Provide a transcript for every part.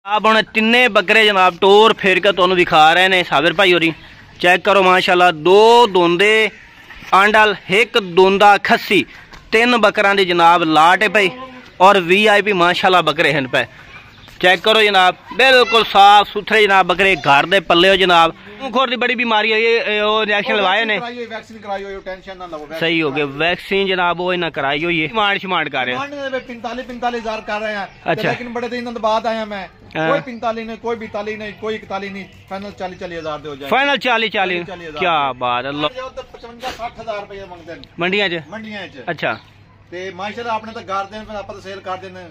आप हम तिन्ने बकरे जनाब टोर फेर के तुहानू दिखा रहे हैं। साबिर भाई होरी चेक करो माशाल्लाह, दो दोंदे आंडल एक दोंदा खस्सी, तीन बकरां दी जनाब लाट है भाई और VIP माशाल्लाह बकरे हैं पे। चेक करो जनाब, बिल्कुल साफ सुथरे जनाब बकरे घर दे पल्ले हो जनाब। खोर दी बड़ी बीमारी है, ये इंजेक्शन लगवाए ने, वैक्सीन कराई हो, टेंशन ना लो। सही हो गया, वैक्सीन जनाब वो ना कराई हुई है। डिमांड कर रहे हैं 45,000 कर रहे हैं। अच्छा, लेकिन बड़े दिन बाद आया मैं, कोई 45 नहीं, कोई 42 नहीं, कोई 41 नहीं, फाइनल 40,000 दे हो जाए। फाइनल 40,000 क्या बात है। 55-60,000 रुपए मंगते हैं मंडियां च। अच्छा ते माशाल्लाह आपने तो घर देने पर आप तो सेल कर देने।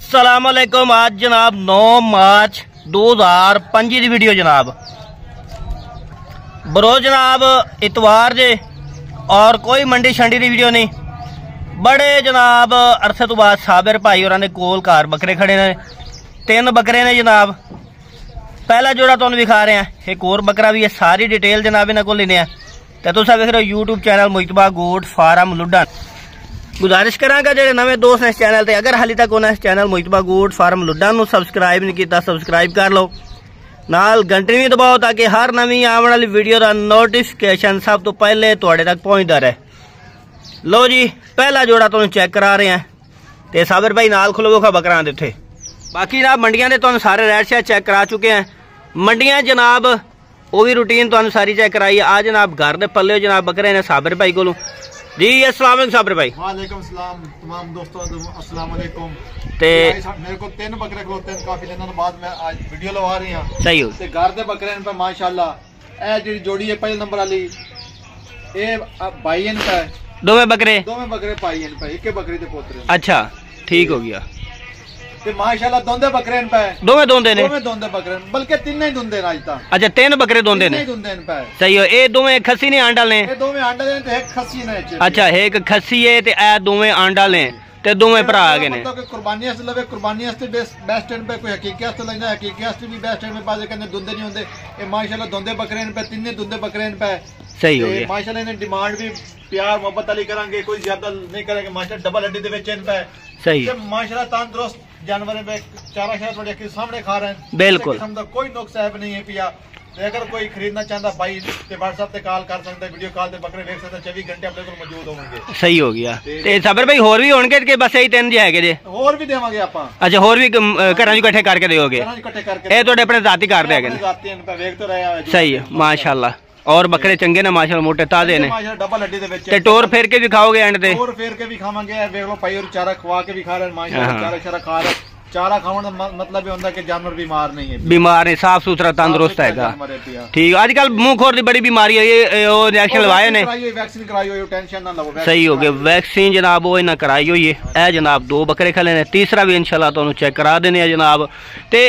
अस्सलामुअलैकुम। आज जनाब 9 मार्च 2025 की वीडियो जनाब, बरोज जनाब इतवार जे और कोई मंडी शंडी की वीडियो नहीं। बड़े जनाब अरसे तो बाद साबिर भाई और कोल कार बकरे खड़े ने, 3 बकरे ने जनाब। पहला जोड़ा तुहानू दिखा रहे हैं, एक और बकरा भी है। सारी डिटेल जनाब इन्होंने को लेने हैं। तो तुम वेख रहे हो YouTube channel Mujtaba goat farm Luddan. गुजारिश करांगा जेडे नवे दोस्त ने इस चैनल ते, अगर हाली तक उन्हें इस channel Mujtaba goat farm Luddan नू सबसक्राइब नहीं किया, सबसक्राइब कर लो, नाल घंटी भी दबाओ ताकि हर नवी आने वाली वीडियो का नोटिफिकेशन सब तो पहले तुहाडे तक पहुंचता रहे। लो जी, पहला जोड़ा तुहानू चेक करा रहे हैं ते साबिर भाई नाल खुलो खा बकरां दे उत्थे। बाकी जनाब मंडियां दे तुहानू सारे रेट शेट चेक करा चुके हैं। मंडियां जनाब वो भी रूटीन तुहानू सारी चेक कराई है। आज जनाब घर दे पल्ले जनाब बकरे ने साबिर भाई कोलों जी। अस्सलाम वालेकुम साबिर भाई। वालेकुम सलाम तमाम दोस्तों, अस्सलाम वालेकुम। ते मेरे को 3 बकरे खलोते हैं, काफी दिनों बाद मैं आज वीडियो लगा रही हूं। सही हो। ते घर दे बकरे पे माशाल्लाह ए जी जोड़ी है पहले नंबर वाली, ए भाई इन पे दोवे बकरे भाई इन पे, एक बकरी दे पोतरे। अच्छा ठीक हो गया। ते माशाल्लाह दोंदे बकरे इन पे, दोवे दोंदे ने, दोंदे बकरे बल्कि 3 ही दोंदे आज तक। अच्छा 3 बकरे दोंदे ने, सही हो। ए दोवे खस्सी ने आंडल ने, ए दोवे आंडल ने ते एक खस्सी ने। अच्छा एक खस्सी है ते ए दोवे आंडल ने ते दोवे भरा आ गए ने। मतलब कि कुर्बानी वास्ते लवे, कुर्बानी वास्ते बेस्ट एंड पे, कोई हकीकी वास्ते लेना, हकीकी वास्ते भी बेस्ट एंड पे। बाजे कहंदे दुंदे नहीं होंदे, ए माशाल्लाह दोंदे बकरे इन पे, 3 दुंदे बकरे इन पे। सही हो गया। माशाल्लाह ने डिमांड भी प्यार मोहब्बत वाली करांगे, कोई ज्यादा नहीं करेंगे। माशाल्लाह डबल हड्डी दे विच इन पे, सही है। माशाल्लाह तंदुरुस्त जानवर पे, चारा शायद थोड़े के सामने खा रहे हैं, बिल्कुल कोई नुक्स है नहीं है पिया। अगर कोई खरीदना चाहता भाई ते व्हाट्सएप ते कॉल कर सकता है, वीडियो कॉल ते बकरे देख सकता, 24 घंटे अपने को मौजूद होंगे। सही हो गया। ते साबिर भाई होर भी होणगे कि बस यही 3 जे हैगे जे? होर भी देवांगे आपां। अच्छा होर भी घरां चों इकट्ठे करके देओगे? ए तुहाडे अपने जाती घर दे हैगे ने? जाती इन पे वेख तो रहे हैं। सही है माशाल्लाह। और बकरे चंगे ने माशाल्लाह, मोटे ताजे ने। डबल हड्डी दे विच ते टोर फेर के भी खाओगे एंड ते? टोर फेर के भी खावांगे। वेख लो भाई और चारा खवा के भी खा रहे हैं माशाल्लाह, चारा शरा खा रहे। चारा खावन का मतलब ये होता कि जानवर बीमार नहीं है, बीमार है, साफ सुथरा तंदुरुस्त हैगा। ठीक। आजकल मुंह खोर दी बड़ी बीमारी है, ये इंजेक्शन लगवाए ने, वैक्सीन कराई हुई, टेंशन ना लो। सही हो गया। वैक्सीन जनाब वो इन्हें कराई हुई है। ए जनाब 2 बकरे खले ने, तीसरा भी इंशाल्लाह तुहानू चेक करा देने जनाब। ते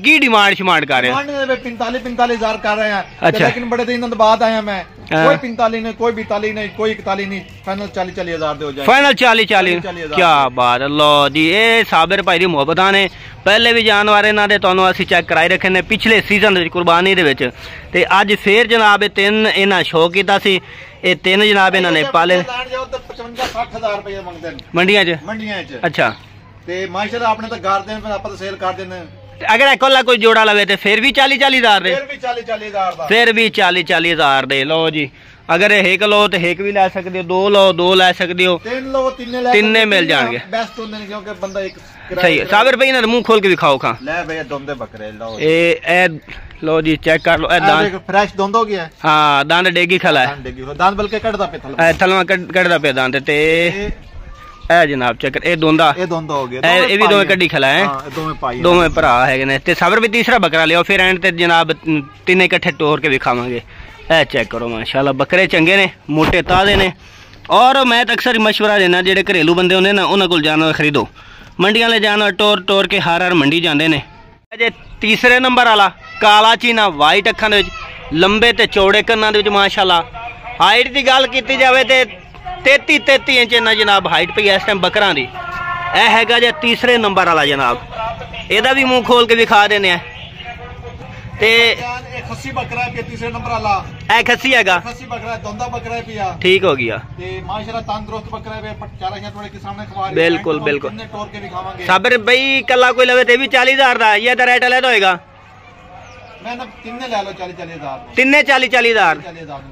की डिमांड शिमांड कर रहे हैं? 45,000 कर रहे हैं। अच्छा, लेकिन बड़े दिन बाद आया मैं, कोई 45 नहीं, कोई 42 नहीं, कोई 41 नहीं, फाइनल 40,000 दे हो जाए। फाइनल 40,000 क्या बात है। लो जी, ये साबिर भाई दी मुहब्बत ने। पहले भी जानवर इन्हां दे तुहानू असीं चेक कराई रखे ने पिछले सीजन दे कुर्बानी दे विच, ते अज फिर जनाब 3 इन्हां शो कीता सी। ये 3 जनाब इन्हां ने पाले। 55-60,000 रुपए मंगदे ने मंडियां च। अच्छा ते माशाल्लाह आपने तो घर देने पर आप तो सेल कर देने। अगर इकल्ला कोई जोड़ा लवे तो फिर भी 40,000 दे? फिर भी 40,000 दे। लो जी, अगर एक लो तो एक भी लै सकते हो, 2 लो 2 लै सकते हो, 3 लो 3 मिल जाएंगे। बेस्ट होंदे ने क्योंकि बंदा एक सही है। साबिर भाई ना मुंह खोल के दिखाओ खा। ले भैया दोंदे बकरे लो, ए लो जी चेक कर लो। ए दांत फ्रेश दोंद हो गया। हां दांत डेगी खला है, दांत बल्कि कटदा पे थलवा कटदा पे दांत ते ए जनाब चेक ए दोंदा हो गया। ए भी दोवें कड्डी खला है, दोवें भरा है ने। ते साबिर भी तीसरा बकरा लियो, फिर एंड ते जनाब 3 इकट्ठे टोर के दिखावांगे। ए चेक करो माशाल्लाह बकरे चंगे ने, मोटे ताजे ने। और मैं तो अक्सर मशवरा देना जेडे घरेलू बंदे होंगे ना, उन्होंने को जानवर खरीदो। मंडियां ले जानवर टोर टोर के हर मंडी जाते हैं। जे तीसरे नंबर वाला काला चीना वाइट अखां दे विच, लंबे ते चौड़े कन्नां दे विच माशाल्लाह हाइट की गल की जाए तो 33 इंच इन्ना जनाब हाइट पई इस टाइम बकरां दी। यह हैगा जे तीसरे नंबर वाला जनाब, एदा भी मुंह खोल के विखा देने ते खस्सी बकरा है तीसरे नंबर वाला, ए खस्सी हैगा, खस्सी बकरा है, दोंदा बकरा है पिया, ठीक हो गया ते माशाल्लाह तंदुरुस्त बकरा है, चारा थोड़े के सामने खवा रहे। बिल्कुल बिल्कुल तोड़ के दिखावांगे। साबिर भाई कला कोई लवे ते भी 40,000 दा, ये तो रेट अलग होएगा। मैं ना तिन्ने ले लो 40,000 तिन्ने 40,000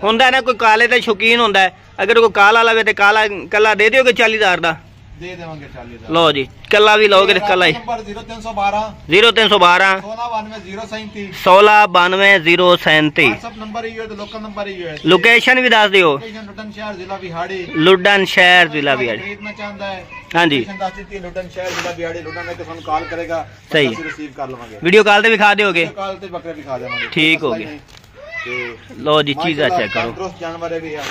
हुंदा ना। कोई काले ते शौकीन हुंदा है, अगर कोई काला लवे ते काला कला दे दियोगे 40,000 दा, दे देवांगे 40,000। लो जी कला भी लोगे तो कला ही। नंबर 0312 0312 1692 037 व्हाट्सएप नंबर ही है, तो लोकल नंबर ही है। लोकेशन भी दस दियो। लुडन शहर जिला बिहाड़ी। लुडन शहर जिला बिहाड़ी। खरीदना चाहता है हाँ जी, लुडन शहर जिला बिहाड़ी, लुडन में तो फोन कॉल करेगा, सही ਅਸੀਂ रिसीव कर लवांगे। वीडियो कॉल ते दिखा दोगे, कॉल ते बकरे दिखा देवांगे। ठीक हो गया। लो जी चीज़ा चेक करो, तंदुरुस्त जानवर है भैया,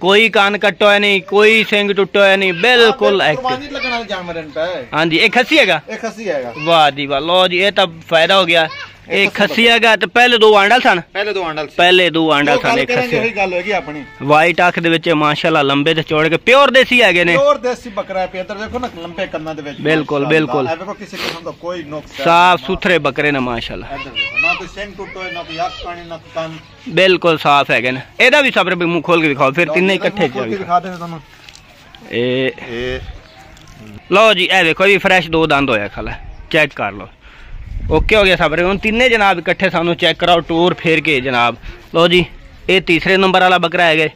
कोई कान कट्टो है नहीं, कोई सिंग टुटो है नहीं, बिल्कुल एक्टिव। कुर्बानी लगने वाले जानवर हैं पे। हाँ जी एक खस्सी हैगा, एक खस्सी हैगा। वाह जी वाह, लो जी ये तब फायदा हो गया। एक खस्सी हैगा तो पहले दो आंडल सन, पहले दो आंडल सन एक खस्सी। वही गल होगी अपनी। वाइट अख दे विच माशाल्लाह लंबे ते चौड़े के प्योर देसी हैगे ने, प्योर देसी बकरा है। इधर देखो ना लंबे कन्ना दे विच, बिल्कुल बिल्कुल ए देखो किसी किस्म का कोई नुक्स साफ सुथरे बकरे ने माशाल्लाह। इधर देखो ना कोई सिंग टूटो है, ना कोई आंख पानी, ना कान, बिल्कुल साफ हैगे ने। एदा भी सबर भी मुंह खोल के दिखाओ, फिर तीनों इकट्ठे दिखा देने तुहानू। ए लो जी ए देखो ये फ्रेश दो दंद होया खाला, चेक कर लो। ओके हो गया सब हम तीने जनाब इकट्ठे सानू चेक कराओ टूर फेर के जनाब। लो जी ये तीसरे नंबर वाला बकरा है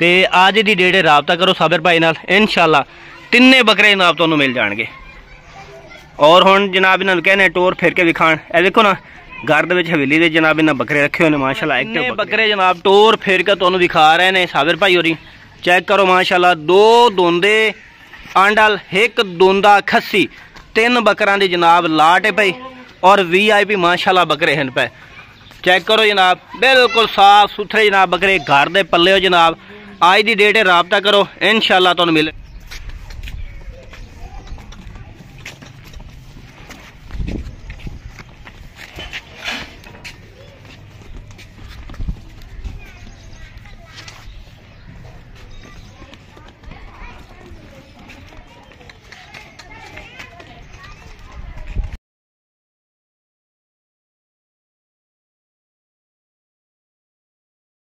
ते आज दी डेट राबता करो साबिर भाई नाल, इंशाल्लाह तिन्ने बकरे जनाब तुहानू मिल जाणगे। और हुण जनाब इन्हां नूं कहने टूर फेर के विखाण। ए देखो ना घर दे विच हवेली दे जनाब इन्हां बकरे रखे हुए ने माशाल्लाह, एक्टिव बकरे जनाब टूर फेर के तुहानू दिखा रहे ने साबिर भाई होरी। चेक करो माशाल्लाह, दो दोंदे आंडल, एक दोंदा खस्सी, तीन बकरां दी जनाब लाट है पई और VIP माशाल्लाह बकरे हैं पे। चेक करो जनाब बिल्कुल साफ सुथरे जनाब बकरे घर दे पल्ले हो जनाब। आज दी डेट राबता करो, इंशाल्लाह तुहानू मिले।